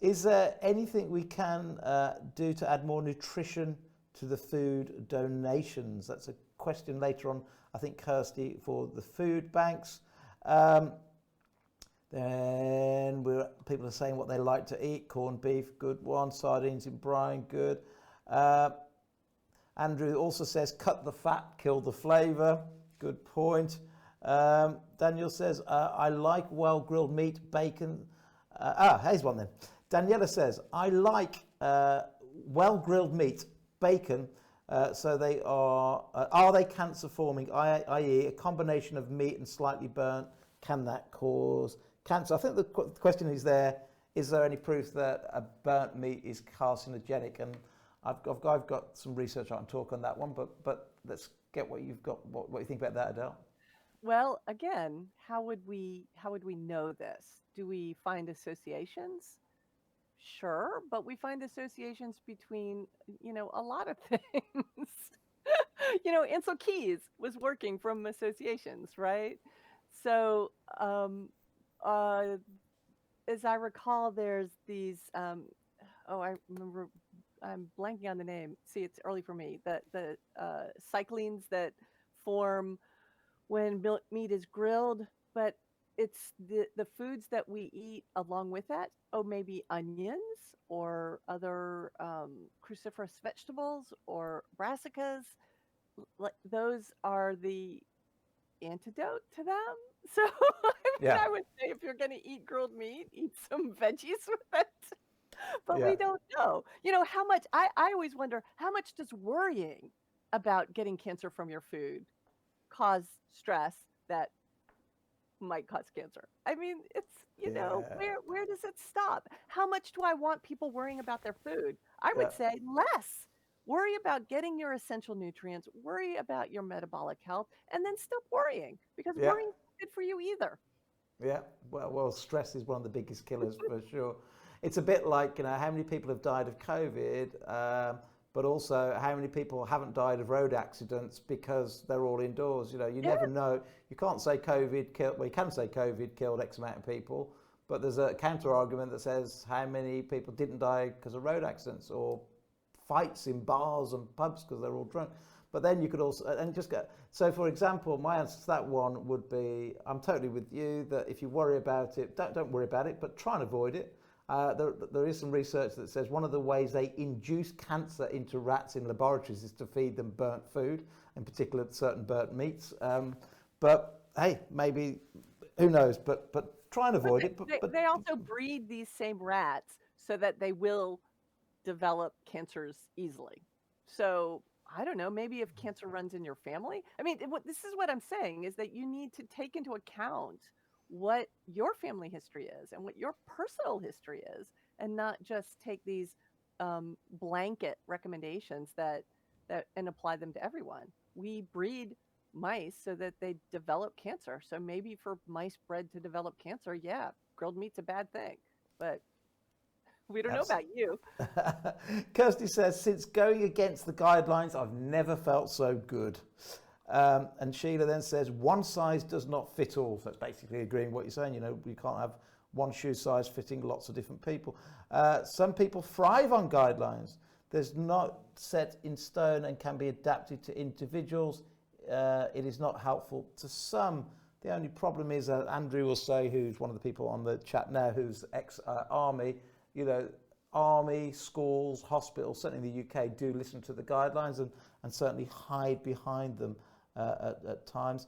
Is there anything we can do to add more nutrition to the food donations? That's a question later on, I think, Kirsty, for the food banks. Then people are saying what they like to eat. Corned beef, good one. Sardines in brine, good. Andrew also says cut the fat, kill the flavour. Good point. Daniel says I like well grilled meat, bacon. Here's one then. Daniela says, I like well-grilled meat, bacon, so they are they cancer-forming, i.e. a combination of meat and slightly burnt, can that cause cancer? I think the question is there any proof that a burnt meat is carcinogenic? And I've got some research I can talk on that one, but let's get what you've got, what you think about that, Adele. Well, again, how would we know this? Do we find associations? Sure, but we find associations between, a lot of things. Ansel Keys was working from associations, right? So, uh, as I recall, there's these. I remember. I'm blanking on the name. See, it's early for me. The cyclines that form when meat is grilled, but it's the foods that we eat along with that. Oh, maybe onions or other cruciferous vegetables or brassicas. Like those are the antidote to them. So Yeah, I would say if you're going to eat grilled meat, eat some veggies with it. But yeah, we don't know. How much I always wonder how much does worrying about getting cancer from your food cause stress that might cause cancer? I mean, it's, yeah, where does it stop? How much do I want people worrying about their food? I yeah, would say less. Worry about getting your essential nutrients, worry about your metabolic health, and then stop worrying because yeah. worrying's not good for you either. Yeah, well, stress is one of the biggest killers for sure. It's a bit like, how many people have died of COVID, but also how many people haven't died of road accidents because they're all indoors. You Yeah. never know. You can't say COVID killed, well, you can say COVID killed X amount of people, but there's a counter argument that says how many people didn't die because of road accidents or fights in bars and pubs because they're all drunk. But then you could also, and just get, so for example, my answer to that one would be, I'm totally with you that if you worry about it, don't worry about it, but try and avoid it. There is some research that says one of the ways they induce cancer into rats in laboratories is to feed them burnt food, in particular certain burnt meats. But hey, maybe, who knows, but try and But avoid it. they also breed these same rats so that they will develop cancers easily. So I don't know, maybe if cancer runs in your family. I mean, this is what I'm saying is that you need to take into account what your family history is and what your personal history is, and not just take these blanket recommendations that and apply them to everyone. We breed mice so that they develop cancer. So maybe for mice bred to develop cancer, yeah, grilled meat's a bad thing. But we don't know about you. Kirsty says, since going against the guidelines, I've never felt so good. And Sheila then says, one size does not fit all. So it's basically agreeing with what you're saying. You can't have one shoe size fitting lots of different people. Some people thrive on guidelines. There's not set in stone and can be adapted to individuals. It is not helpful to some. The only problem is, Andrew will say, who's one of the people on the chat now, who's ex-army, army, schools, hospitals, certainly in the UK, do listen to the guidelines and certainly hide behind them at times.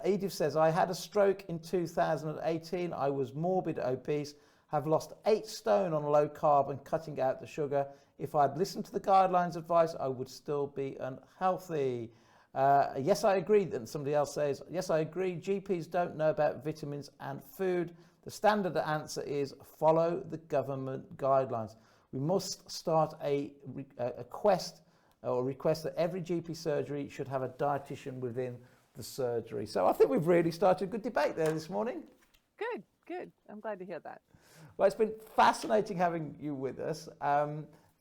Edith says, I had a stroke in 2018. I was morbid obese, have lost 8 stone on low carb and cutting out the sugar. If I'd listened to the guidelines advice, I would still be unhealthy. Yes, I agree. That somebody else says, yes, I agree. GPs don't know about vitamins and food. The standard answer is follow the government guidelines. We must start a request that every GP surgery should have a dietitian within the surgery. So I think we've really started a good debate there this morning. Good. I'm glad to hear that. Well, it's been fascinating having you with us.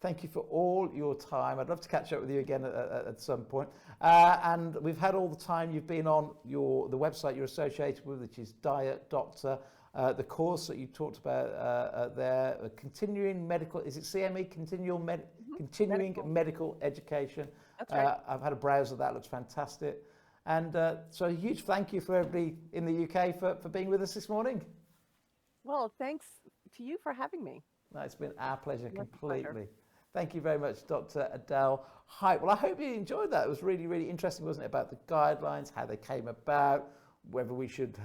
Thank you for all your time. I'd love to catch up with you again at some point. And we've had all the time you've been on the website you're associated with, which is Diet Doctor. The course that you talked about there, continuing medical, is it CME, continuing medical education. That's right. I've had a browse of that, looks fantastic. And so a huge thank you for everybody in the UK for being with us this morning. Well, thanks to you for having me. No, it's been our pleasure completely. Pleasure. Thank you very much, Dr. Adele Hite. Well, I hope you enjoyed that. It was really, really interesting, wasn't it, about the guidelines, how they came about, whether we should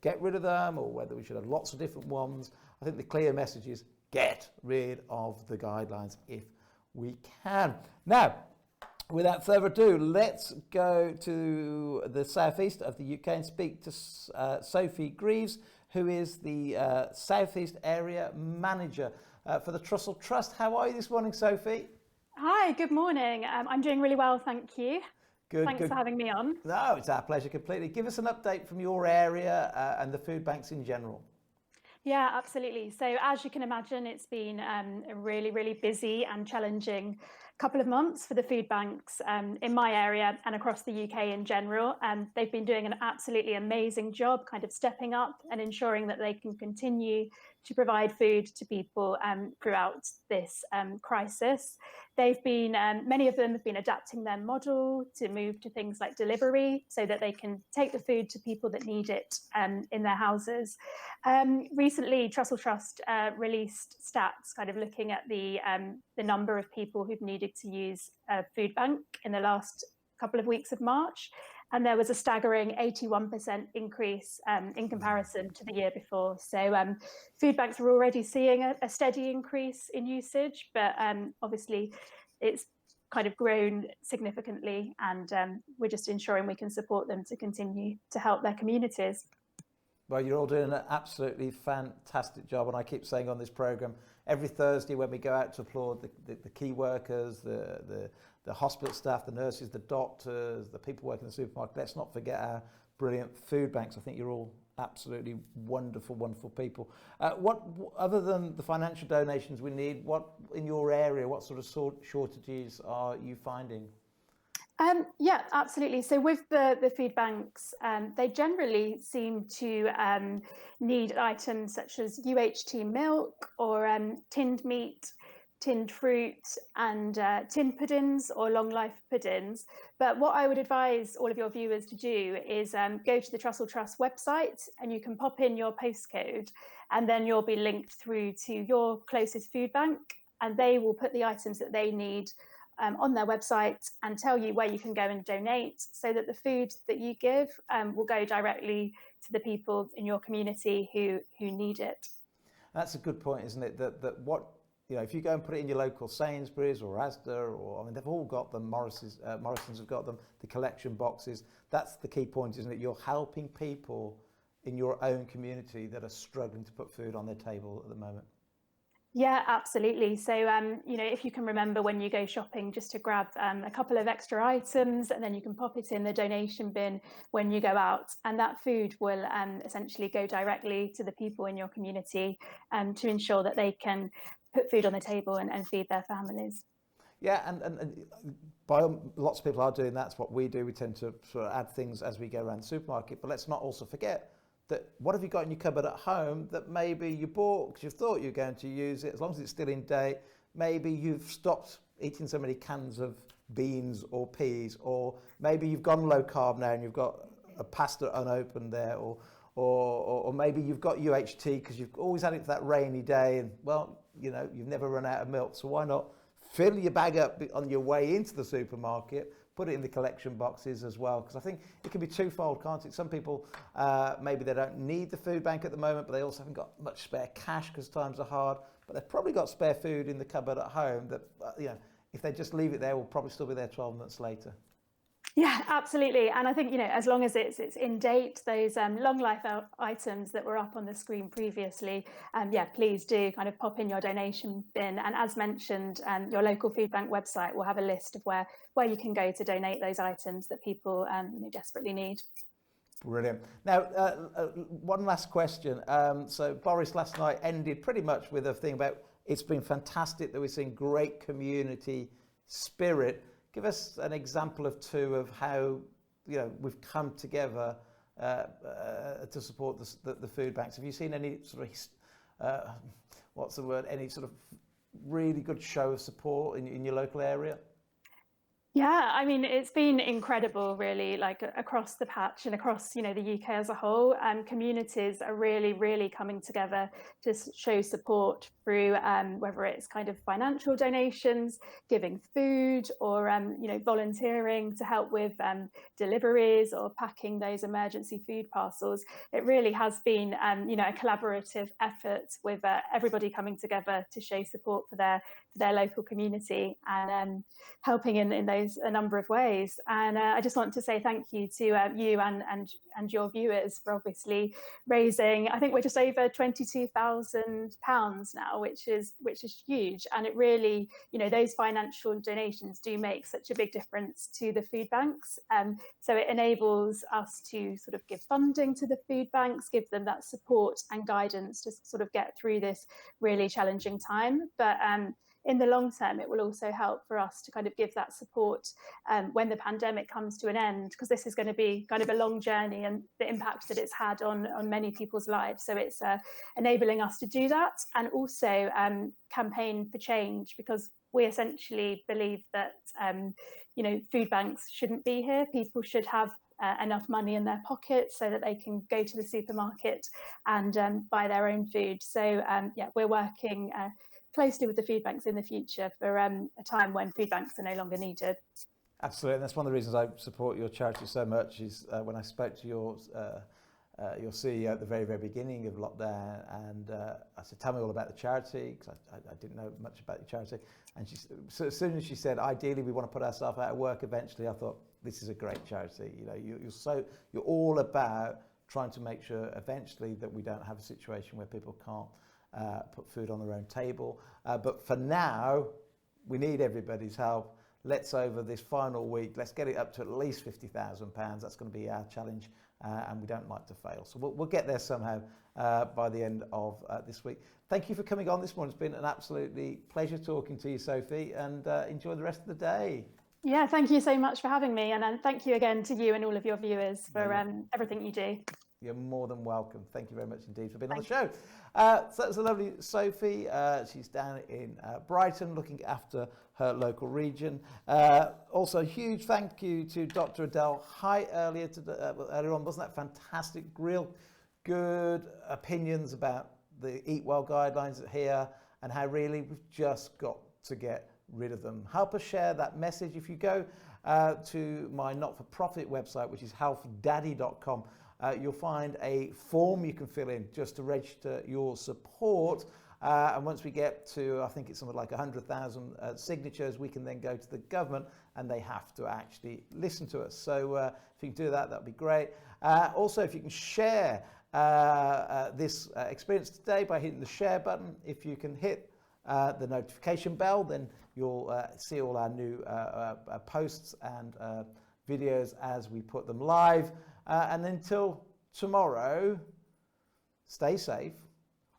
get rid of them or whether we should have lots of different ones. I think the clear message is get rid of the guidelines if we can. Now, without further ado, let's go to the southeast of the UK and speak to Sophie Greaves, who is the Southeast Area Manager for the Trussell Trust. How are you this morning, Sophie? Hi, good morning. I'm doing really well, thank you. Good. Thanks for having me on. No, it's our pleasure completely. Give us an update from your area and the food banks in general. Yeah, absolutely. So as you can imagine, it's been a really, really busy and challenging couple of months for the food banks in my area and across the UK in general. They've been doing an absolutely amazing job kind of stepping up and ensuring that they can continue to provide food to people throughout this crisis. They've been, many of them have been adapting their model to move to things like delivery so that they can take the food to people that need it in their houses. Recently, Trussell Trust released stats kind of looking at the number of people who've needed to use a food bank in the last couple of weeks of March. And there was a staggering 81% increase in comparison to the year before. So food banks are already seeing a steady increase in usage, but obviously it's kind of grown significantly, and we're just ensuring we can support them to continue to help their communities. Well, you're all doing an absolutely fantastic job, and I keep saying on this programme, every Thursday when we go out to applaud the key workers, the hospital staff, the nurses, the doctors, the people working in the supermarket, let's not forget our brilliant food banks. I think you're all absolutely wonderful, wonderful people. What other than the financial donations we need, what in your area, what sort of shortages are you finding? Yeah, absolutely. So with the food banks, they generally seem to need items such as UHT milk or tinned meat, tinned fruit, and tin puddings or long life puddings. But what I would advise all of your viewers to do is go to the Trussell Trust website, and you can pop in your postcode, and then you'll be linked through to your closest food bank, and they will put the items that they need on their website and tell you where you can go and donate, so that the food that you give will go directly to the people in your community who need it. That's a good point, isn't it? That what, you know, if you go and put it in your local Sainsbury's or Asda, or I mean, they've all got them. Morrison's have got them. The collection boxes. That's the key point, isn't it? You're helping people in your own community that are struggling to put food on their table at the moment. Yeah, absolutely. So, you know, if you can remember when you go shopping, just to grab a couple of extra items, and then you can pop it in the donation bin when you go out, and that food will essentially go directly to the people in your community to ensure that they can put food on the table and feed their families. Yeah, and lots of people are doing that. That's what we do. We tend to sort of add things as we go around the supermarket, but let's not also forget that what have you got in your cupboard at home that maybe you bought because you thought you were going to use it, as long as it's still in date. Maybe you've stopped eating so many cans of beans or peas, or maybe you've gone low carb now and you've got a pasta unopened there, or maybe you've got UHT because you've always had it for that rainy day, and well, you know, you've never run out of milk, so why not fill your bag up on your way into the supermarket, put it in the collection boxes as well, because I think it can be twofold, can't it? Some people, maybe they don't need the food bank at the moment, but they also haven't got much spare cash because times are hard, but they've probably got spare food in the cupboard at home that, you know, if they just leave it there, will probably still be there 12 months later. Yeah, absolutely. And I think, you know, as long as it's in date, those long life items that were up on the screen previously, yeah, please do kind of pop in your donation bin. And as mentioned, your local food bank website will have a list of where you can go to donate those items that people you know, desperately need. Brilliant. Now, one last question. So Boris last night ended pretty much with a thing about it's been fantastic that we're seeing great community spirit. Give us an example of two of how, you know, we've come together to support the food banks. Have you seen any sort of, any sort of really good show of support in your local area? Yeah, I mean, it's been incredible, really, like across the patch and across, the UK as a whole. Communities are really, really coming together to show support through whether it's kind of financial donations, giving food, or volunteering to help with deliveries or packing those emergency food parcels. It really has been, a collaborative effort with everybody coming together to show support for their local community, and helping in those a number of ways. And I just want to say thank you to you and your viewers for obviously raising. I think we're just over £22,000 now, which is huge. And it really, those financial donations do make such a big difference to the food banks. So it enables us to sort of give funding to the food banks, give them that support and guidance to sort of get through this really challenging time. But in the long term, it will also help for us to kind of give that support when the pandemic comes to an end, because this is going to be kind of a long journey, and the impact that it's had on many people's lives. So it's enabling us to do that, and also campaign for change, because we essentially believe that food banks shouldn't be here. People should have enough money in their pockets so that they can go to the supermarket and buy their own food. So we're working closely with the food banks in the future for a time when food banks are no longer needed. Absolutely, and that's one of the reasons I support your charity so much. Is when I spoke to your CEO at the very beginning of lockdown, and I said, "Tell me all about the charity," because I didn't know much about the charity. And so as soon as she said, "Ideally, we want to put ourselves out of work eventually," I thought, "This is a great charity." You're all about trying to make sure eventually that we don't have a situation where people can't put food on their own table. But for now, we need everybody's help. Let's, over this final week, let's get it up to at least £50,000. That's going to be our challenge, and we don't like to fail. So we'll get there somehow by the end of this week. Thank you for coming on this morning. It's been an absolutely pleasure talking to you, Sophie, and enjoy the rest of the day. Yeah, thank you so much for having me, and thank you again to you and all of your viewers for everything you do. You're more than welcome. Thank you very much indeed for being on the show. So that's a lovely Sophie. She's down in Brighton looking after her local region. Also, a huge thank you to Dr Adele Hite earlier on. Wasn't that fantastic? Real good opinions about the Eat Well guidelines here, and how really we've just got to get rid of them. Help us share that message. If you go to my not-for-profit website, which is healthdaddy.com, you'll find a form you can fill in just to register your support. And once we get to, I think it's something like 100,000 signatures, we can then go to the government and they have to actually listen to us. So if you can do that, that'd be great. Also, if you can share this experience today by hitting the share button. If you can hit the notification bell, then you'll see all our new posts and videos as we put them live. And until tomorrow, stay safe.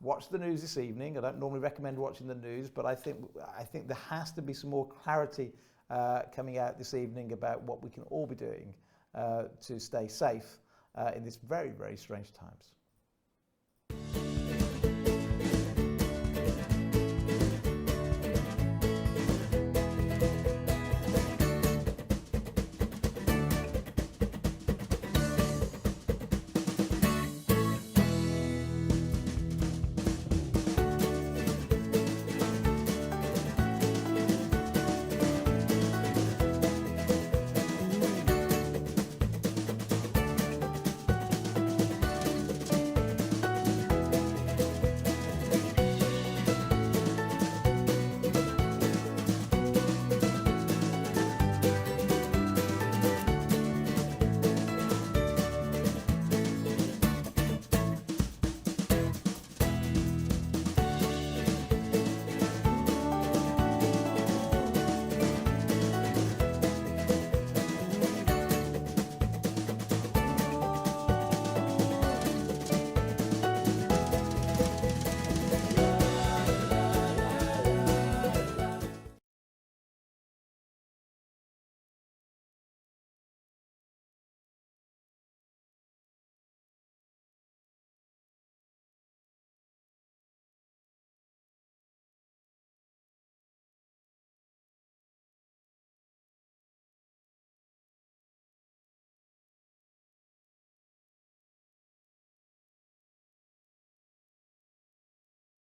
Watch the news this evening. I don't normally recommend watching the news, but I think there has to be some more clarity coming out this evening about what we can all be doing to stay safe in this very, very strange times.